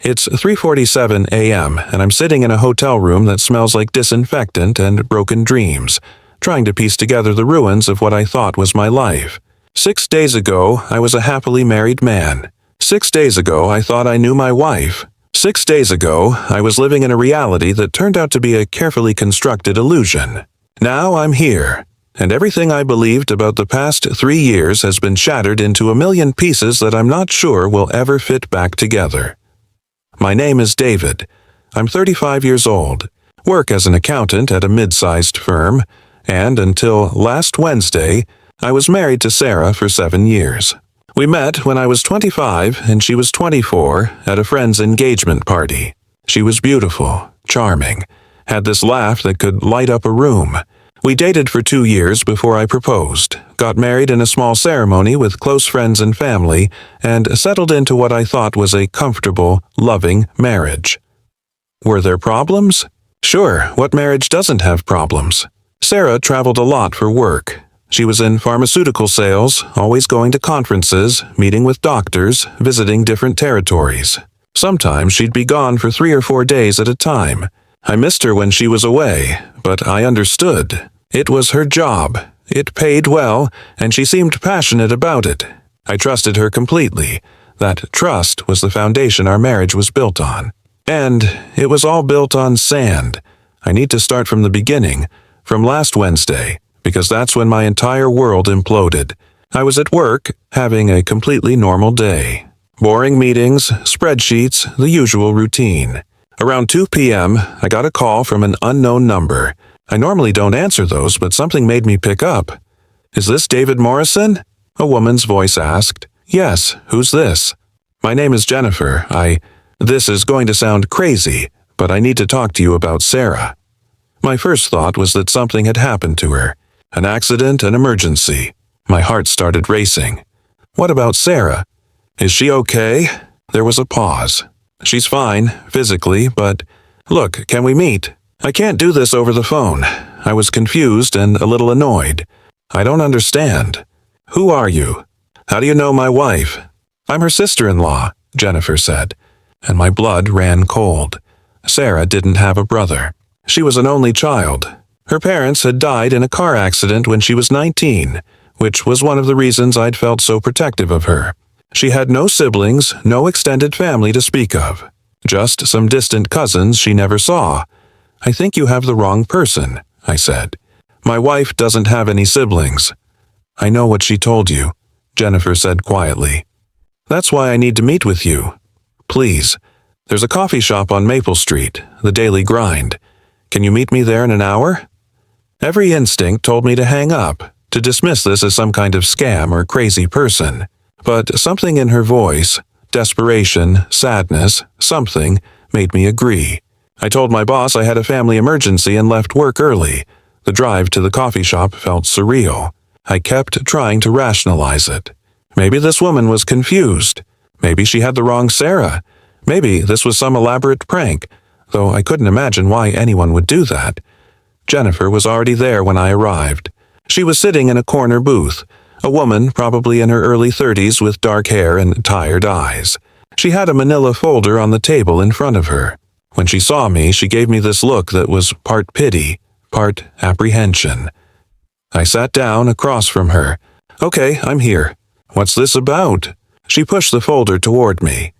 It's 3:47 a.m., and I'm sitting in a hotel room that smells like disinfectant and broken dreams, trying to piece together the ruins of what I thought was my life. 6 days ago, I was a happily married man. 6 days ago, I thought I knew my wife. 6 days ago, I was living in a reality that turned out to be a carefully constructed illusion. Now I'm here, and everything I believed about the past 3 years has been shattered into a million pieces that I'm not sure will ever fit back together. My name is David. I'm 35 years old, work as an accountant at a mid-sized firm, and until last Wednesday, I was married to Sarah for 7 years. We met when I was 25 and she was 24 at a friend's engagement party. She was beautiful, charming, had this laugh that could light up a room. We dated for 2 years before I proposed, got married in a small ceremony with close friends and family, and settled into what I thought was a comfortable, loving marriage. Were there problems? Sure, what marriage doesn't have problems? Sarah traveled a lot for work. She was in pharmaceutical sales, always going to conferences, meeting with doctors, visiting different territories. Sometimes she'd be gone for 3 or 4 days at a time. I missed her when she was away, but I understood. It was her job. It paid well, and she seemed passionate about it. I trusted her completely. That trust was the foundation our marriage was built on. And it was all built on sand. I need to start from the beginning, from last Wednesday, because that's when my entire world imploded. I was at work, having a completely normal day. Boring meetings, spreadsheets, the usual routine. Around 2 p.m., I got a call from an unknown number. I normally don't answer those, but something made me pick up. "Is this David Morrison?" a woman's voice asked. "Yes, who's this?" "My name is Jennifer. This is going to sound crazy, but I need to talk to you about Sarah." My first thought was that something had happened to her. An accident, an emergency. My heart started racing. "What about Sarah? Is she okay?" There was a pause. "She's fine, physically, but look, can we meet? I can't do this over the phone." I was confused and a little annoyed. "I don't understand. Who are you? How do you know my wife?" "I'm her sister-in-law," Jennifer said, and my blood ran cold. Sarah didn't have a brother. She was an only child. Her parents had died in a car accident when she was 19, which was one of the reasons I'd felt so protective of her. She had no siblings, no extended family to speak of. Just some distant cousins she never saw. "I think you have the wrong person," I said. "My wife doesn't have any siblings." "I know what she told you," Jennifer said quietly. "That's why I need to meet with you. Please. There's a coffee shop on Maple Street, the Daily Grind. Can you meet me there in an hour?" Every instinct told me to hang up, to dismiss this as some kind of scam or crazy person. But something in her voice, desperation, sadness, something, made me agree. I told my boss I had a family emergency and left work early. The drive to the coffee shop felt surreal. I kept trying to rationalize it. Maybe this woman was confused. Maybe she had the wrong Sarah. Maybe this was some elaborate prank, though I couldn't imagine why anyone would do that. Jennifer was already there when I arrived. She was sitting in a corner booth, a woman probably in her early 30s with dark hair and tired eyes. She had a manila folder on the table in front of her. When she saw me, she gave me this look that was part pity, part apprehension. I sat down across from her. "Okay, I'm here. What's this about?" She pushed the folder toward me.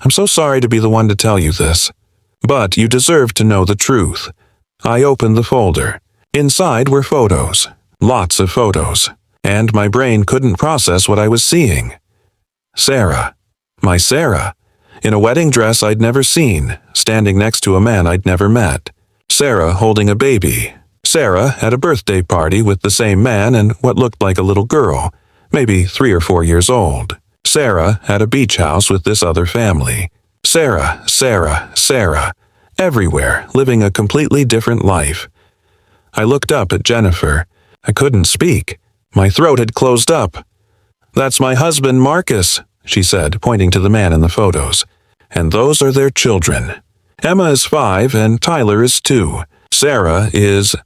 "I'm so sorry to be the one to tell you this, but you deserve to know the truth." I opened the folder. Inside were photos, lots of photos, and my brain couldn't process what I was seeing. Sarah. My Sarah. In a wedding dress I'd never seen, standing next to a man I'd never met. Sarah holding a baby. Sarah at a birthday party with the same man and what looked like a little girl, maybe 3 or 4 years old. Sarah at a beach house with this other family. Sarah, Sarah, Sarah. Everywhere, living a completely different life. I looked up at Jennifer. I couldn't speak. My throat had closed up. "That's my husband, Marcus," she said, pointing to the man in the photos. "And those are their children. Emma is 5 and Tyler is 2. Sarah is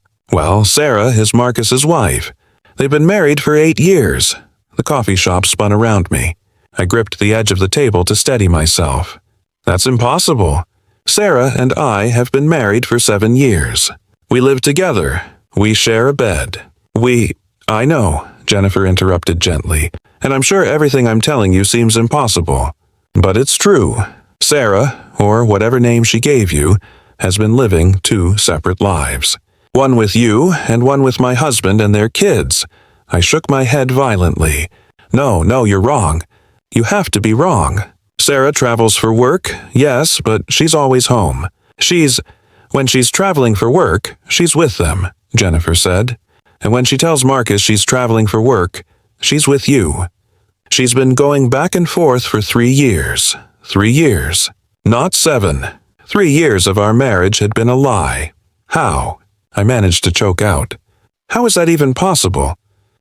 Marcus's wife. They've been married for 8 years. The coffee shop spun around me. I gripped the edge of the table to steady myself. That's impossible. Sarah and I have been married for 7 years. We live together. We share a bed. I know, Jennifer interrupted gently, and I'm sure everything I'm telling you seems impossible. But it's true. Sarah, or whatever name she gave you, has been living 2 separate lives. One with you and one with my husband and their kids. I shook my head violently. No, you're wrong. You have to be wrong. Sarah travels for work, yes, but she's always home. When she's traveling for work, she's with them, Jennifer said. And when she tells Marcus she's traveling for work, she's with you. She's been going back and forth for 3 years. 3 years. Not 7. 3 years of our marriage had been a lie. How? I managed to choke out. How is that even possible?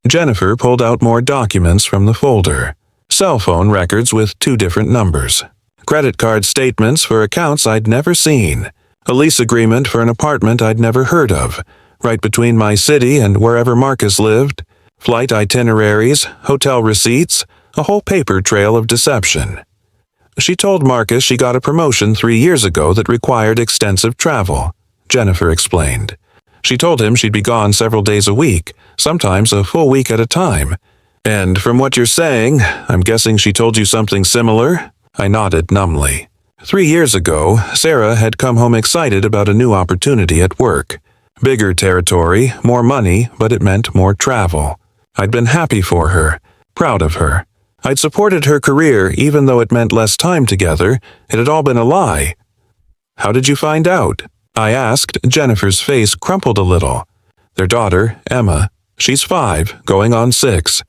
Jennifer pulled out more documents from the folder. Cell phone records with 2 different numbers. Credit card statements for accounts I'd never seen. A lease agreement for an apartment I'd never heard of, right between my city and wherever Marcus lived. Flight itineraries, hotel receipts, a whole paper trail of deception. She told Marcus she got a promotion 3 years ago that required extensive travel, Jennifer explained. She told him she'd be gone several days a week, sometimes a full week at a time. And from what you're saying, I'm guessing she told you something similar? I nodded numbly. 3 years ago, Sarah had come home excited about a new opportunity at work. Bigger territory, more money, but it meant more travel. I'd been happy for her, proud of her. I'd supported her career even though it meant less time together. It had all been a lie. How did you find out? I asked. Jennifer's face crumpled a little. Their daughter, Emma, she's 5, going on 6.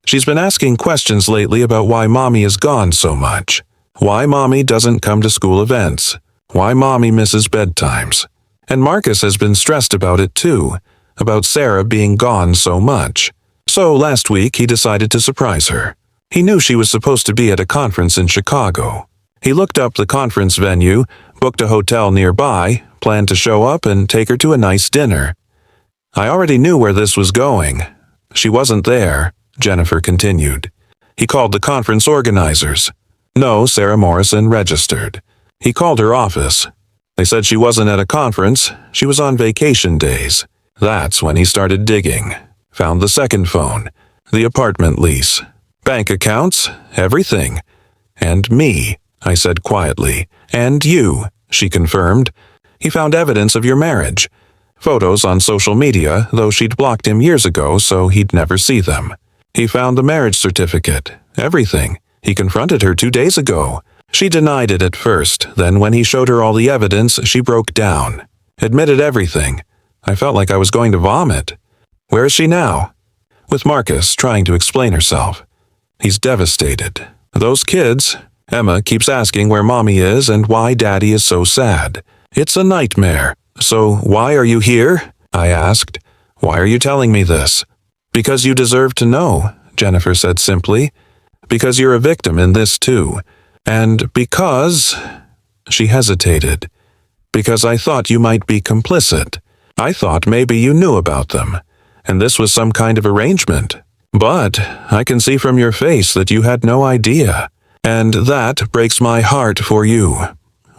She's been asking questions lately about why Mommy is gone so much. Why Mommy doesn't come to school events. Why Mommy misses bedtimes. And Marcus has been stressed about it too, about Sarah being gone so much. So last week he decided to surprise her. He knew she was supposed to be at a conference in Chicago. He looked up the conference venue, booked a hotel nearby, planned to show up and take her to a nice dinner. I already knew where this was going. She wasn't there, Jennifer continued. He called the conference organizers. No, Sarah Morrison registered. He called her office. They said she wasn't at a conference, she was on vacation days. That's when he started digging. Found the second phone, the apartment lease, bank accounts, everything. And me, I said quietly. And you, she confirmed. He found evidence of your marriage. Photos on social media, though she'd blocked him years ago so he'd never see them. He found the marriage certificate, everything. He confronted her 2 days ago. She denied it at first, then when he showed her all the evidence, she broke down. Admitted everything. I felt like I was going to vomit. Where is she now? With Marcus, trying to explain herself. He's devastated. Those kids, Emma keeps asking where Mommy is and why Daddy is so sad. It's a nightmare. So why are you here? I asked. Why are you telling me this? Because you deserve to know, Jennifer said simply. Because you're a victim in this too. And because... She hesitated. Because I thought you might be complicit. I thought maybe you knew about them. And this was some kind of arrangement. But I can see from your face that you had no idea. And that breaks my heart for you.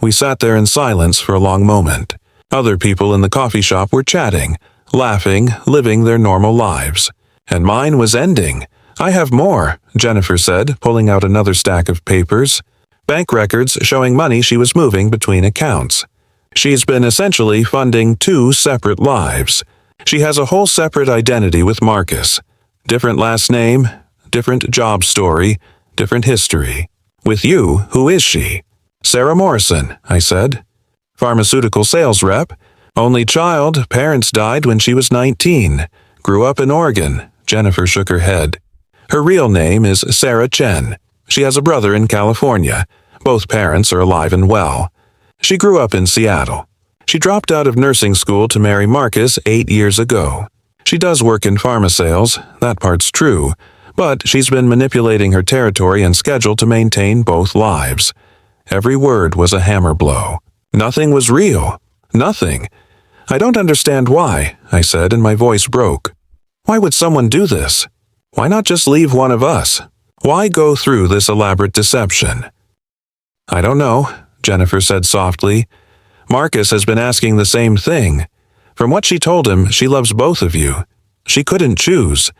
We sat there in silence for a long moment. Other people in the coffee shop were chatting, laughing, living their normal lives. And mine was ending. I have more, Jennifer said, pulling out another stack of papers. Bank records showing money she was moving between accounts. She's been essentially funding 2 separate lives. She has a whole separate identity with Marcus. Different last name, different job story, different history. With you, who is she? Sarah Morrison, I said. Pharmaceutical sales rep. Only child, parents died when she was 19. Grew up in Oregon. Jennifer shook her head. Her real name is Sarah Chen. She has a brother in California. Both parents are alive and well. She grew up in Seattle. She dropped out of nursing school to marry Marcus 8 years ago. She does work in pharma sales, that part's true, but she's been manipulating her territory and schedule to maintain both lives. Every word was a hammer blow. Nothing was real. Nothing. I don't understand why, I said, and my voice broke. Why would someone do this? Why not just leave one of us? Why go through this elaborate deception? I don't know, Jennifer said softly. Marcus has been asking the same thing. From what she told him, she loves both of you. She couldn't choose.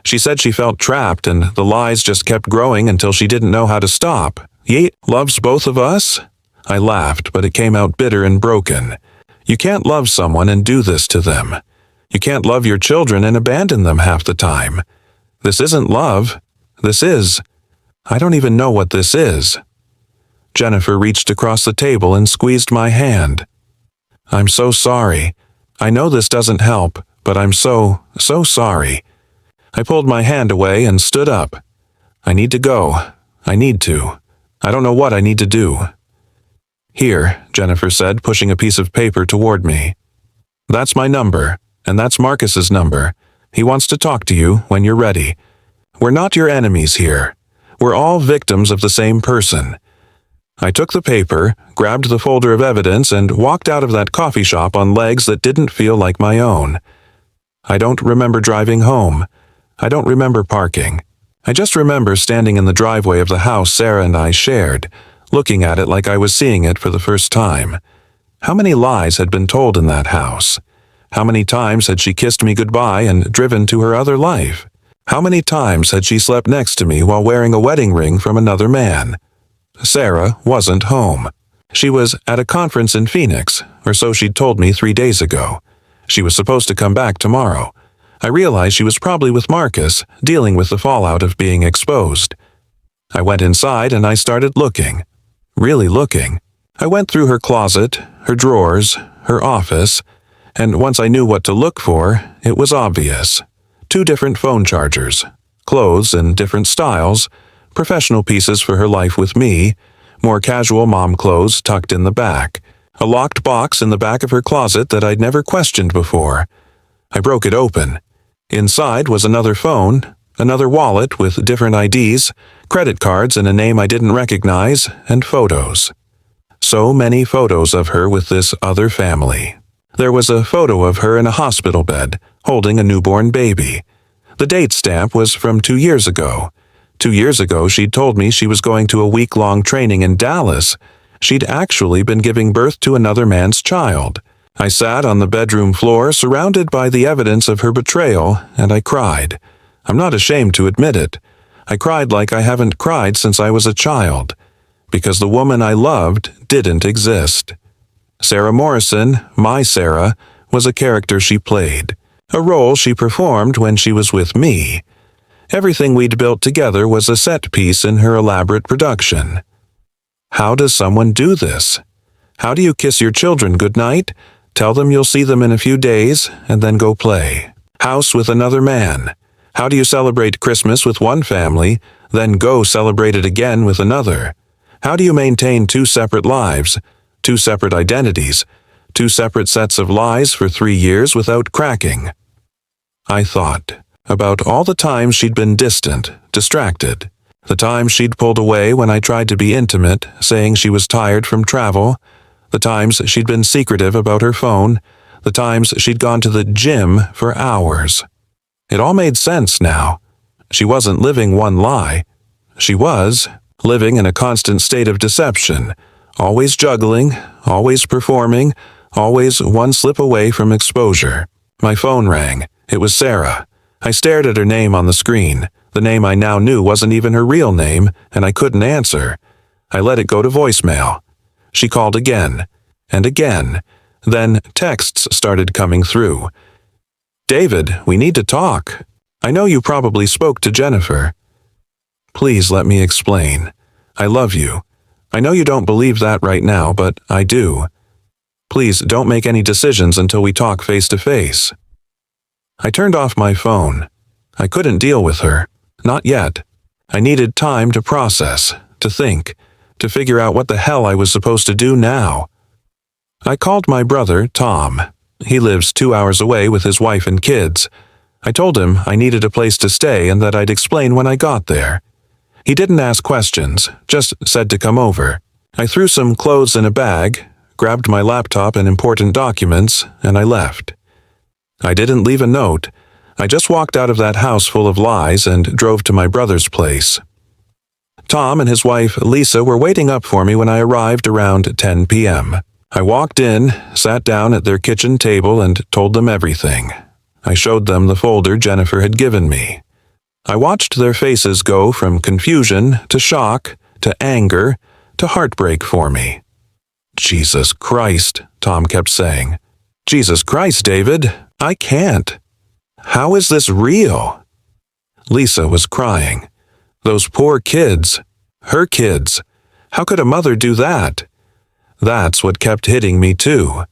She said she felt trapped and the lies just kept growing until she didn't know how to stop. He loves both of us? I laughed, but it came out bitter and broken. You can't love someone and do this to them. You can't love your children and abandon them half the time. This isn't love. This is. I don't even know what this is. Jennifer reached across the table and squeezed my hand. I'm so sorry. I know this doesn't help, but I'm so sorry. I pulled my hand away and stood up. I need to go. I need to. I don't know what I need to do. Here, Jennifer said, pushing a piece of paper toward me. That's my number, and that's Marcus's number. He wants to talk to you when you're ready. We're not your enemies here. We're all victims of the same person. I took the paper, grabbed the folder of evidence, and walked out of that coffee shop on legs that didn't feel like my own. I don't remember driving home. I don't remember parking. I just remember standing in the driveway of the house Sarah and I shared, looking at it like I was seeing it for the first time. How many lies had been told in that house? How many times had she kissed me goodbye and driven to her other life? How many times had she slept next to me while wearing a wedding ring from another man? Sarah wasn't home. She was at a conference in Phoenix, or so she'd told me 3 days ago. She was supposed to come back tomorrow. I realized she was probably with Marcus, dealing with the fallout of being exposed. I went inside and I started looking. Really looking. I went through her closet, her drawers, her office, and once I knew what to look for, it was obvious. 2 different phone chargers, clothes in different styles, professional pieces for her life with me, more casual mom clothes tucked in the back, a locked box in the back of her closet that I'd never questioned before. I broke it open. Inside was another phone, another wallet with different IDs, credit cards and a name I didn't recognize, and photos. So many photos of her with this other family. There was a photo of her in a hospital bed, holding a newborn baby. The date stamp was from 2 years ago. 2 years ago, she'd told me she was going to a week-long training in Dallas. She'd actually been giving birth to another man's child. I sat on the bedroom floor, surrounded by the evidence of her betrayal, and I cried. I'm not ashamed to admit it. I cried like I haven't cried since I was a child, because the woman I loved didn't exist. Sarah Morrison, my Sarah, was a character she played, a role she performed when she was with me. Everything we'd built together was a set piece in her elaborate production. How does someone do this? How do you kiss your children goodnight, tell them you'll see them in a few days, and then go play? House with another man. How do you celebrate Christmas with one family, then go celebrate it again with another? How do you maintain 2 separate lives, 2 separate identities, 2 separate sets of lies for 3 years without cracking? I thought about all the times she'd been distant, distracted, the times she'd pulled away when I tried to be intimate, saying she was tired from travel, the times she'd been secretive about her phone, the times she'd gone to the gym for hours. It all made sense now. She wasn't living one lie. She was living in a constant state of deception, always juggling, always performing, always one slip away from exposure. My phone rang. It was Sarah. I stared at her name on the screen. The name I now knew wasn't even her real name, and I couldn't answer. I let it go to voicemail. She called again, and again. Then texts started coming through. David, we need to talk. I know you probably spoke to Jennifer. Please let me explain. I love you. I know you don't believe that right now, but I do. Please don't make any decisions until we talk face to face. I turned off my phone. I couldn't deal with her. Not yet. I needed time to process, to think, to figure out what the hell I was supposed to do now. I called my brother, Tom. He lives 2 hours away with his wife and kids. I told him I needed a place to stay and that I'd explain when I got there. He didn't ask questions, just said to come over. I threw some clothes in a bag, grabbed my laptop and important documents, and I left. I didn't leave a note. I just walked out of that house full of lies and drove to my brother's place. Tom and his wife, Lisa, were waiting up for me when I arrived around 10 p.m. I walked in, sat down at their kitchen table, and told them everything. I showed them the folder Jennifer had given me. I watched their faces go from confusion to shock to anger to heartbreak for me. "Jesus Christ," Tom kept saying. "Jesus Christ, David, I can't. How is this real?" Lisa was crying. Those poor kids. Her kids. How could a mother do that? That's what kept hitting me too.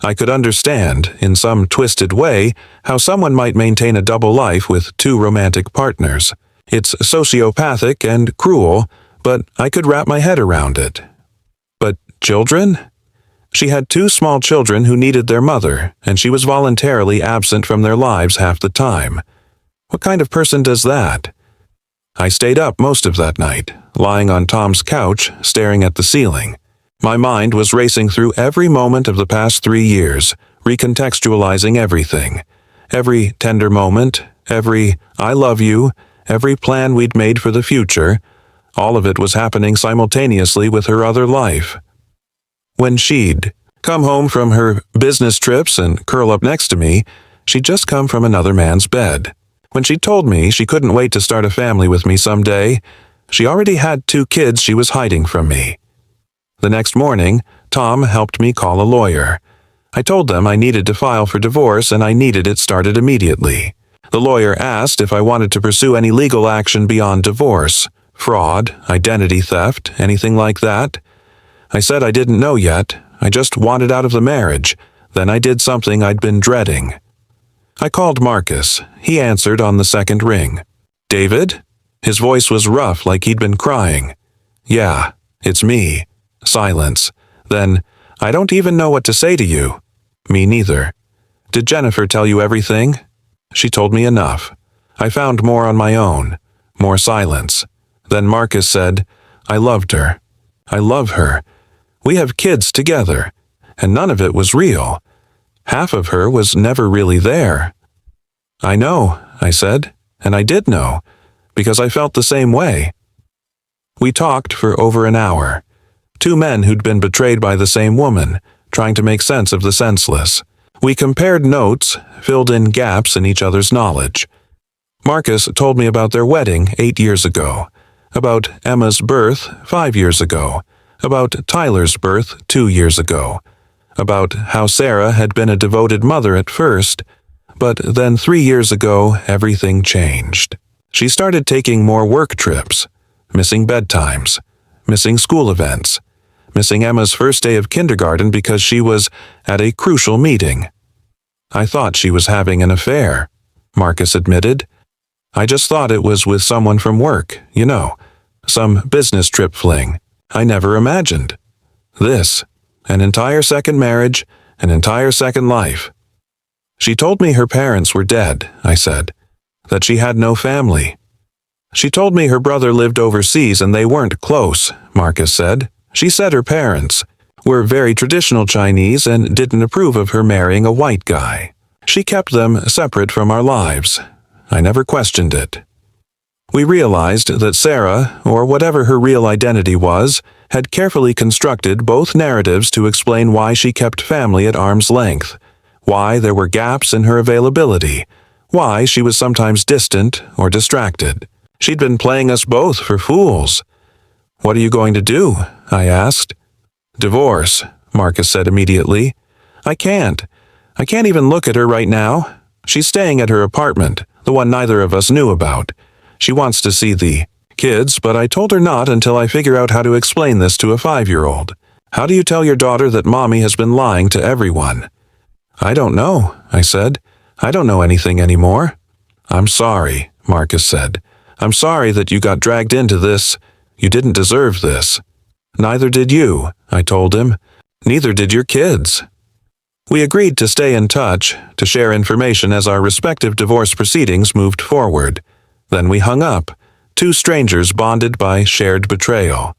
I could understand, in some twisted way, how someone might maintain a double life with two romantic partners. It's sociopathic and cruel, but I could wrap my head around it. But children? She had two small children who needed their mother, and she was voluntarily absent from their lives half the time. What kind of person does that? I stayed up most of that night, lying on Tom's couch, staring at the ceiling. My mind was racing through every moment of the past 3 years, recontextualizing everything. Every tender moment, every "I love you," every plan we'd made for the future, all of it was happening simultaneously with her other life. When she'd come home from her business trips and curl up next to me, she'd just come from another man's bed. When she told me she couldn't wait to start a family with me someday, she already had 2 kids she was hiding from me. The next morning, Tom helped me call a lawyer. I told them I needed to file for divorce and I needed it started immediately. The lawyer asked if I wanted to pursue any legal action beyond divorce, fraud, identity theft, anything like that. I said I didn't know yet. I just wanted out of the marriage. Then I did something I'd been dreading. I called Marcus. He answered on the second ring. "David?" His voice was rough, like he'd been crying. "Yeah, it's me." Silence. Then, "I don't even know what to say to you." "Me neither." "Did Jennifer tell you everything?" "She told me enough. I found more on my own." More silence. Then Marcus said, "I loved her. I love her. We have kids together. And none of it was real. Half of her was never really there." "I know," I said, and I did know, because I felt the same way. We talked for over an hour. 2 men who'd been betrayed by the same woman, trying to make sense of the senseless. We compared notes, filled in gaps in each other's knowledge. Marcus told me about their wedding 8 years ago, about Emma's birth 5 years ago, about Tyler's birth 2 years ago, about how Sarah had been a devoted mother at first, but then 3 years ago everything changed. She started taking more work trips, missing bedtimes, missing school events, missing Emma's first day of kindergarten because she was at a crucial meeting. "I thought she was having an affair," Marcus admitted. "I just thought it was with someone from work, you know, some business trip fling. I never imagined. This, an entire second marriage, an entire second life." "She told me her parents were dead," I said, "that she had no family." "She told me her brother lived overseas and they weren't close," Marcus said. "She said her parents were very traditional Chinese and didn't approve of her marrying a white guy. She kept them separate from our lives. I never questioned it." We realized that Sarah, or whatever her real identity was, had carefully constructed both narratives to explain why she kept family at arm's length, why there were gaps in her availability, why she was sometimes distant or distracted. She'd been playing us both for fools. "What are you going to do?" I asked. "Divorce," Marcus said immediately. I can't even look at her right now. She's staying at her apartment, the one neither of us knew about. She wants to see the kids, but I told her not until I figure out how to explain this to a 5-year-old. How do you tell your daughter that mommy has been lying to everyone? "I don't know," I said. "I don't know anything anymore." "I'm sorry," Marcus said. "I'm sorry that you got dragged into this. You didn't deserve this." "Neither did you," I told him. "Neither did your kids." We agreed to stay in touch, to share information as our respective divorce proceedings moved forward. Then we hung up, 2 strangers bonded by shared betrayal.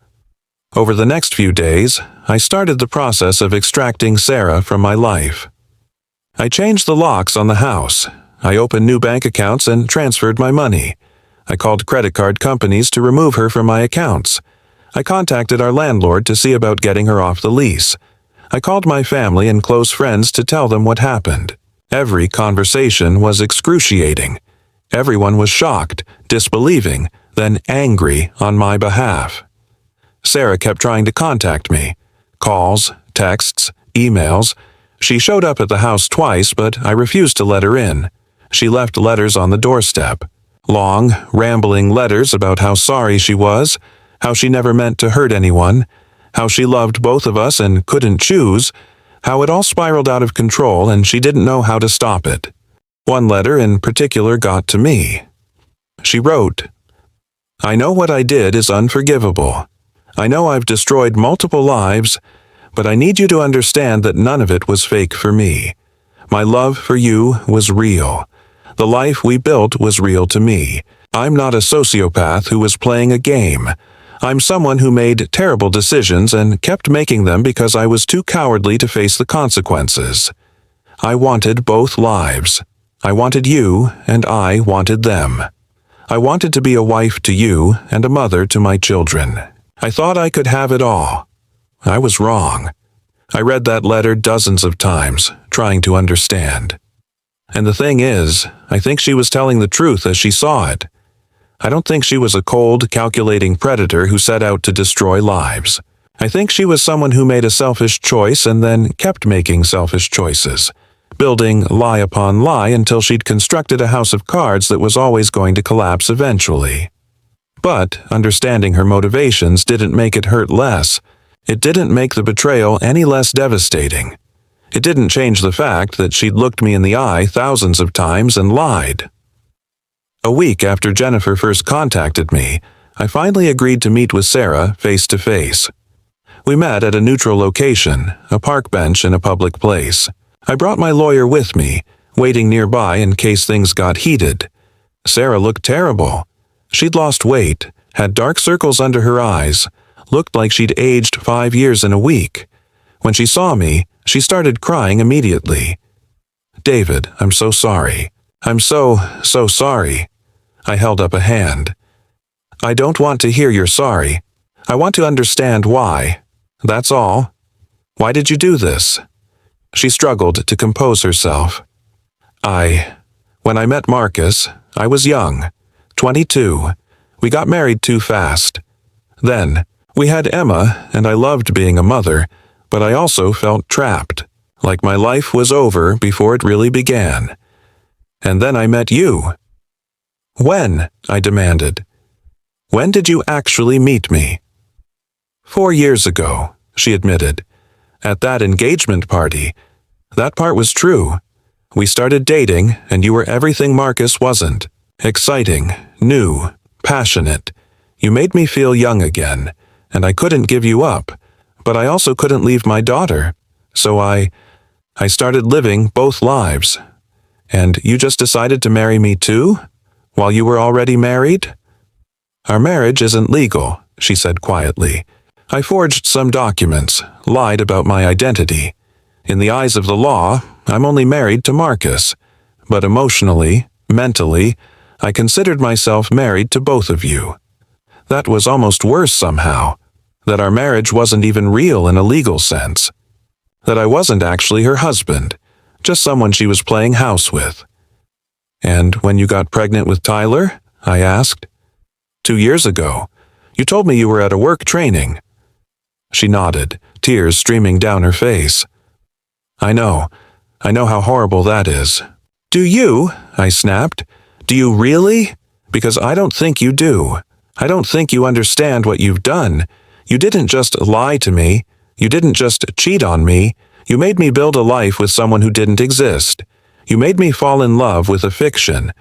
Over the next few days, I started the process of extracting Sarah from my life. I changed the locks on the house. I opened new bank accounts and transferred my money. I called credit card companies to remove her from my accounts. I contacted our landlord to see about getting her off the lease. I called my family and close friends to tell them what happened. Every conversation was excruciating. Everyone was shocked, disbelieving, then angry on my behalf. Sarah kept trying to contact me. Calls, texts, emails. She showed up at the house twice, but I refused to let her in. She left letters on the doorstep. Long, rambling letters about how sorry she was, how she never meant to hurt anyone, how she loved both of us and couldn't choose, how it all spiraled out of control and she didn't know how to stop it. One letter in particular got to me. She wrote, "I know what I did is unforgivable. I know I've destroyed multiple lives, but I need you to understand that none of it was fake for me. My love for you was real. The life we built was real to me. I'm not a sociopath who was playing a game. I'm someone who made terrible decisions and kept making them because I was too cowardly to face the consequences. I wanted both lives. I wanted you, and I wanted them. I wanted to be a wife to you and a mother to my children. I thought I could have it all. I was wrong." I read that letter dozens of times, trying to understand. And the thing is, I think she was telling the truth as she saw it. I don't think she was a cold, calculating predator who set out to destroy lives. I think she was someone who made a selfish choice and then kept making selfish choices, building lie upon lie until she'd constructed a house of cards that was always going to collapse eventually. But understanding her motivations didn't make it hurt less. It didn't make the betrayal any less devastating. It didn't change the fact that she'd looked me in the eye thousands of times and lied. A week after Jennifer first contacted me, I finally agreed to meet with Sarah face to face. We met at a neutral location, a park bench in a public place. I brought my lawyer with me, waiting nearby in case things got heated. Sarah looked terrible. She'd lost weight, had dark circles under her eyes, looked like she'd aged 5 years in a week. When she saw me, she started crying immediately. "David, I'm so sorry. I'm so sorry." I held up a hand. "I don't want to hear you're sorry. I want to understand why. That's all. Why did you do this?" She struggled to compose herself. When I met Marcus, I was young, 22. We got married too fast. Then, we had Emma, and I loved being a mother, but I also felt trapped, like my life was over before it really began. And then I met you. "When?" I demanded. "When did you actually meet me?" 4 years ago, she admitted. "At that engagement party. That part was true. We started dating, and you were everything Marcus wasn't. Exciting, new, passionate. You made me feel young again, and I couldn't give you up, but I also couldn't leave my daughter. So I started living both lives. And you just decided to marry me too? While you were already married?" "Our marriage isn't legal," she said quietly. "I forged some documents, lied about my identity. In the eyes of the law, I'm only married to Marcus. But emotionally, mentally, I considered myself married to both of you. That was almost worse somehow, that our marriage wasn't even real in a legal sense. That I wasn't actually her husband, just someone she was playing house with." "And when you got pregnant with Tyler?" I asked. 2 years ago. You told me you were at a work training." She nodded, tears streaming down her face. I know how horrible that is." "Do you?" I snapped. "Do you really? Because I don't think you do. I don't think you understand what you've done. You didn't just lie to me. You didn't just cheat on me. You made me build a life with someone who didn't exist. You made me fall in love with a fiction.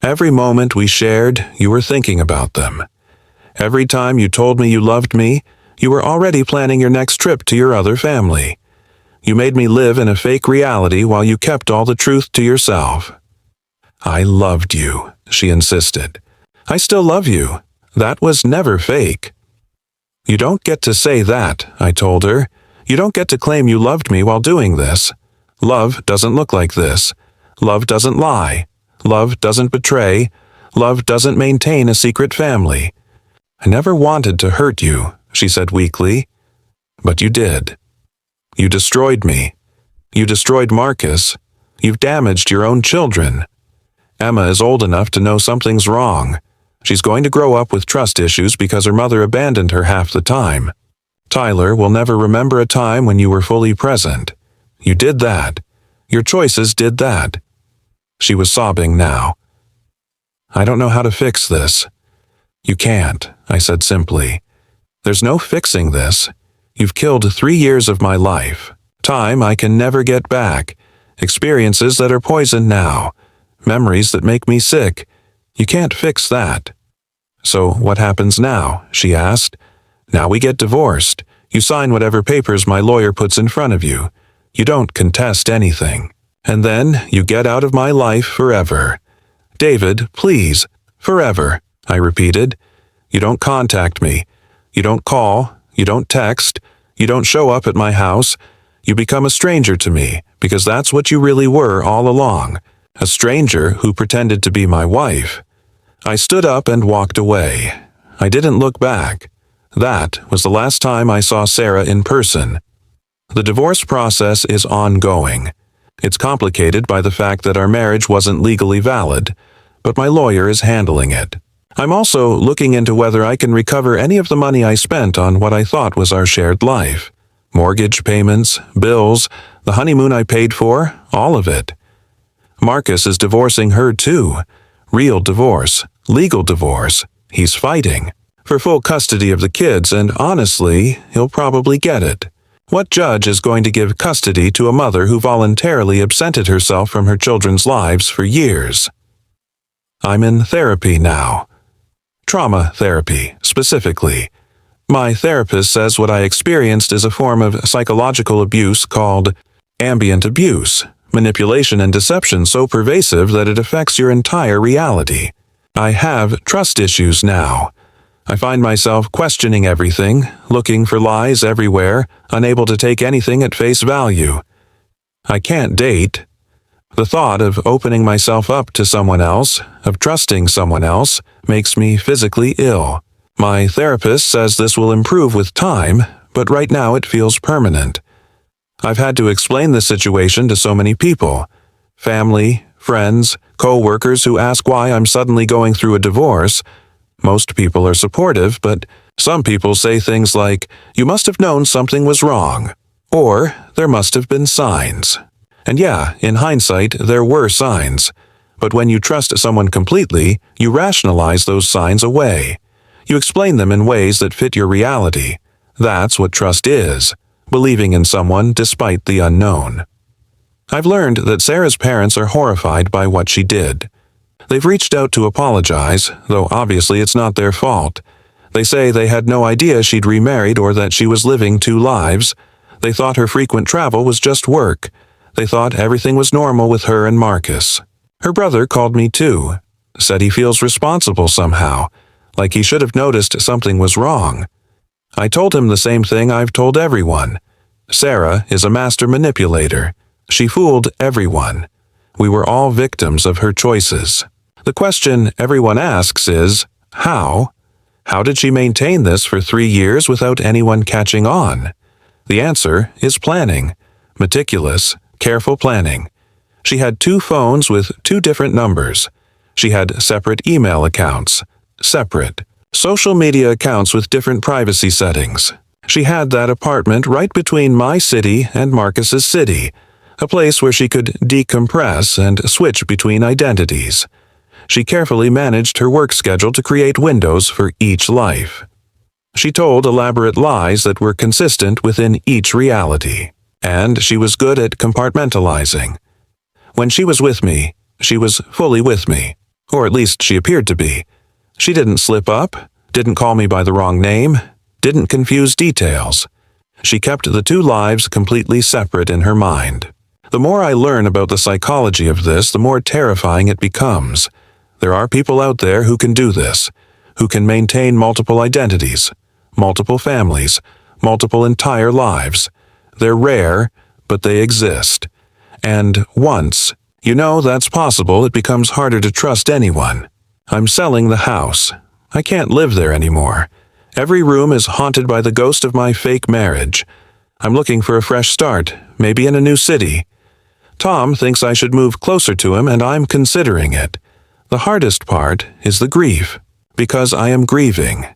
Every moment we shared, you were thinking about them. Every time you told me you loved me, you were already planning your next trip to your other family. You made me live in a fake reality while you kept all the truth to yourself." "I loved you," she insisted. "I still love you. That was never fake." "You don't get to say that," I told her. "You don't get to claim you loved me while doing this. Love doesn't look like this. Love doesn't lie. Love doesn't betray. Love doesn't maintain a secret family. I never wanted to hurt you, she said weakly. But you did. You destroyed me. You destroyed Marcus. You've damaged your own children. Emma is old enough to know something's wrong. She's going to grow up with trust issues because her mother abandoned her half the time. Tyler will never remember a time when you were fully present. You did that. Your choices did that. She was sobbing now. I don't know how to fix this. You can't, I said simply. There's no fixing this. You've killed 3 years of my life. Time I can never get back. Experiences that are poison now. Memories that make me sick. You can't fix that. So what happens now? She asked. Now we get divorced. You sign whatever papers my lawyer puts in front of you. You don't contest anything. And then you get out of my life forever. David, please, forever, I repeated. You don't contact me. You don't call. You don't text. You don't show up at my house. You become a stranger to me, because that's what you really were all along. A stranger who pretended to be my wife. I stood up and walked away. I didn't look back. That was the last time I saw Sarah in person. The divorce process is ongoing. It's complicated by the fact that our marriage wasn't legally valid, but my lawyer is handling it. I'm also looking into whether I can recover any of the money I spent on what I thought was our shared life. Mortgage payments, bills, the honeymoon I paid for, all of it. Marcus is divorcing her too. Real divorce, legal divorce. He's fighting for full custody of the kids, and honestly, he'll probably get it. What judge is going to give custody to a mother who voluntarily absented herself from her children's lives for years? I'm in therapy now. Trauma therapy, specifically. My therapist says what I experienced is a form of psychological abuse called ambient abuse, manipulation and deception so pervasive that it affects your entire reality. I have trust issues now. I find myself questioning everything, looking for lies everywhere, unable to take anything at face value. I can't date. The thought of opening myself up to someone else, of trusting someone else, makes me physically ill. My therapist says this will improve with time, but right now it feels permanent. I've had to explain this situation to so many people. Family, friends, co-workers who ask why I'm suddenly going through a divorce. Most people are supportive, but some people say things like, "You must have known something was wrong," or "There must have been signs." And yeah, in hindsight, there were signs. But when you trust someone completely, you rationalize those signs away. You explain them in ways that fit your reality. That's what trust is, believing in someone despite the unknown. I've learned that Sarah's parents are horrified by what she did. They've reached out to apologize, though obviously it's not their fault. They say they had no idea she'd remarried or that she was living 2 lives. They thought her frequent travel was just work. They thought everything was normal with her and Marcus. Her brother called me too, said he feels responsible somehow, like he should have noticed something was wrong. I told him the same thing I've told everyone. Sarah is a master manipulator. She fooled everyone. We were all victims of her choices. The question everyone asks is, how? How did she maintain this for 3 years without anyone catching on? The answer is planning. Meticulous, careful planning. She had 2 phones with 2 different numbers. She had separate email accounts. Separate. Social media accounts with different privacy settings. She had that apartment right between my city and Marcus's city, a place where she could decompress and switch between identities. She carefully managed her work schedule to create windows for each life. She told elaborate lies that were consistent within each reality, and she was good at compartmentalizing. When she was with me, she was fully with me, or at least she appeared to be. She didn't slip up, didn't call me by the wrong name, didn't confuse details. She kept the 2 lives completely separate in her mind. The more I learn about the psychology of this, the more terrifying it becomes. There are people out there who can do this, who can maintain multiple identities, multiple families, multiple entire lives. They're rare, but they exist. And once you know that's possible, it becomes harder to trust anyone. I'm selling the house. I can't live there anymore. Every room is haunted by the ghost of my fake marriage. I'm looking for a fresh start, maybe in a new city. Tom thinks I should move closer to him, and I'm considering it. The hardest part is the grief, because I am grieving.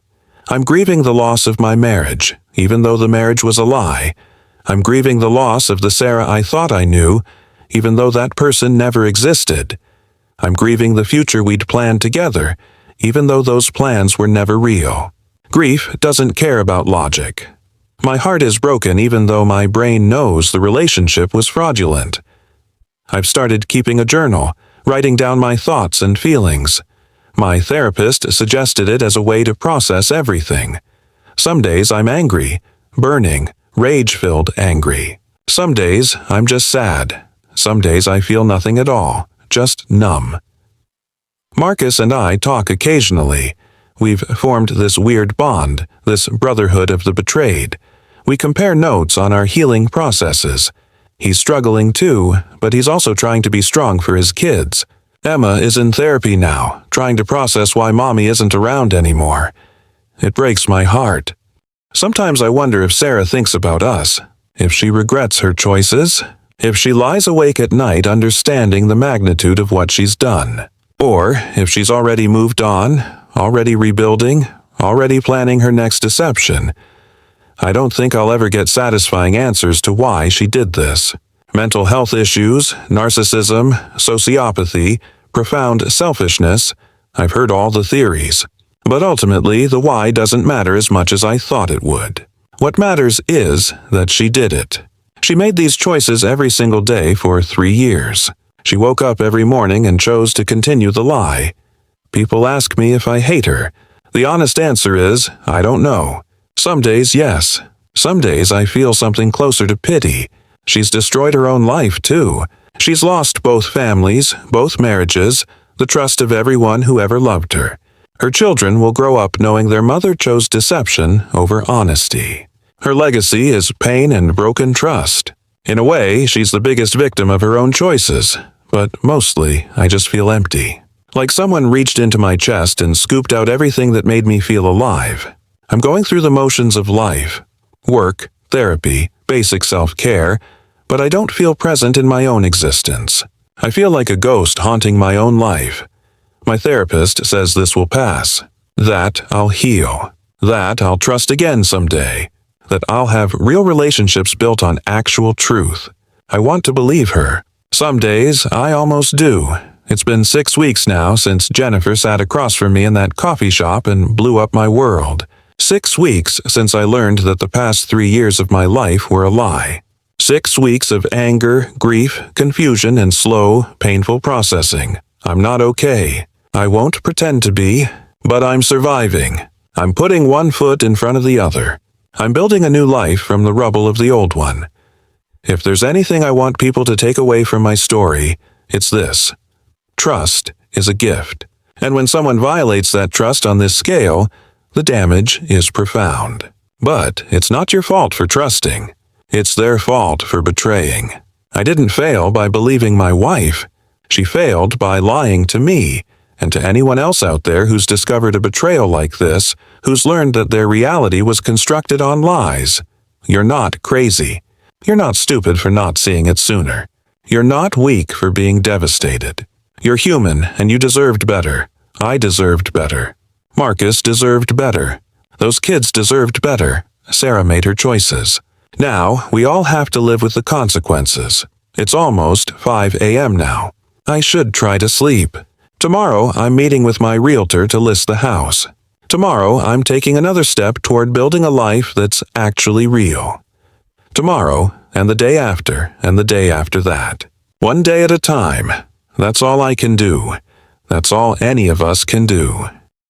I'm grieving the loss of my marriage, even though the marriage was a lie. I'm grieving the loss of the Sarah I thought I knew, even though that person never existed. I'm grieving the future we'd planned together, even though those plans were never real. Grief doesn't care about logic. My heart is broken even though my brain knows the relationship was fraudulent. I've started keeping a journal, writing down my thoughts and feelings. My therapist suggested it as a way to process everything. Some days I'm angry, burning, rage-filled angry. Some days I'm just sad. Some days I feel nothing at all, just numb. Marcus and I talk occasionally. We've formed this weird bond, this brotherhood of the betrayed. We compare notes on our healing processes. He's struggling too, but he's also trying to be strong for his kids. Emma is in therapy now, trying to process why Mommy isn't around anymore. It breaks my heart. Sometimes I wonder if Sarah thinks about us, if she regrets her choices, if she lies awake at night understanding the magnitude of what she's done, or if she's already moved on, already rebuilding, already planning her next deception. I don't think I'll ever get satisfying answers to why she did this. Mental health issues, narcissism, sociopathy, profound selfishness. I've heard all the theories. But ultimately, the why doesn't matter as much as I thought it would. What matters is that she did it. She made these choices every single day for 3 years. She woke up every morning and chose to continue the lie. People ask me if I hate her. The honest answer is, I don't know. Some days, yes. Some days I feel something closer to pity. She's destroyed her own life, too. She's lost both families, both marriages, the trust of everyone who ever loved her. Her children will grow up knowing their mother chose deception over honesty. Her legacy is pain and broken trust. In a way, she's the biggest victim of her own choices, but mostly I just feel empty. Like someone reached into my chest and scooped out everything that made me feel alive. I'm going through the motions of life, work, therapy, basic self-care, but I don't feel present in my own existence. I feel like a ghost haunting my own life. My therapist says this will pass, that I'll heal, that I'll trust again someday, that I'll have real relationships built on actual truth. I want to believe her. Some days I almost do. It's been 6 weeks now since Jennifer sat across from me in that coffee shop and blew up my world. 6 weeks since I learned that the past 3 years of my life were a lie. 6 weeks of anger, grief, confusion, and slow, painful processing. I'm not okay. I won't pretend to be, but I'm surviving. I'm putting one foot in front of the other. I'm building a new life from the rubble of the old one. If there's anything I want people to take away from my story, it's this. Trust is a gift. And when someone violates that trust on this scale, the damage is profound. But it's not your fault for trusting. It's their fault for betraying. I didn't fail by believing my wife. She failed by lying to me and to anyone else out there who's discovered a betrayal like this, who's learned that their reality was constructed on lies. You're not crazy. You're not stupid for not seeing it sooner. You're not weak for being devastated. You're human and you deserved better. I deserved better. Marcus deserved better. Those kids deserved better. Sarah made her choices. Now, we all have to live with the consequences. It's almost 5 a.m. now. I should try to sleep. Tomorrow, I'm meeting with my realtor to list the house. Tomorrow, I'm taking another step toward building a life that's actually real. Tomorrow, and the day after, and the day after that. One day at a time. That's all I can do. That's all any of us can do.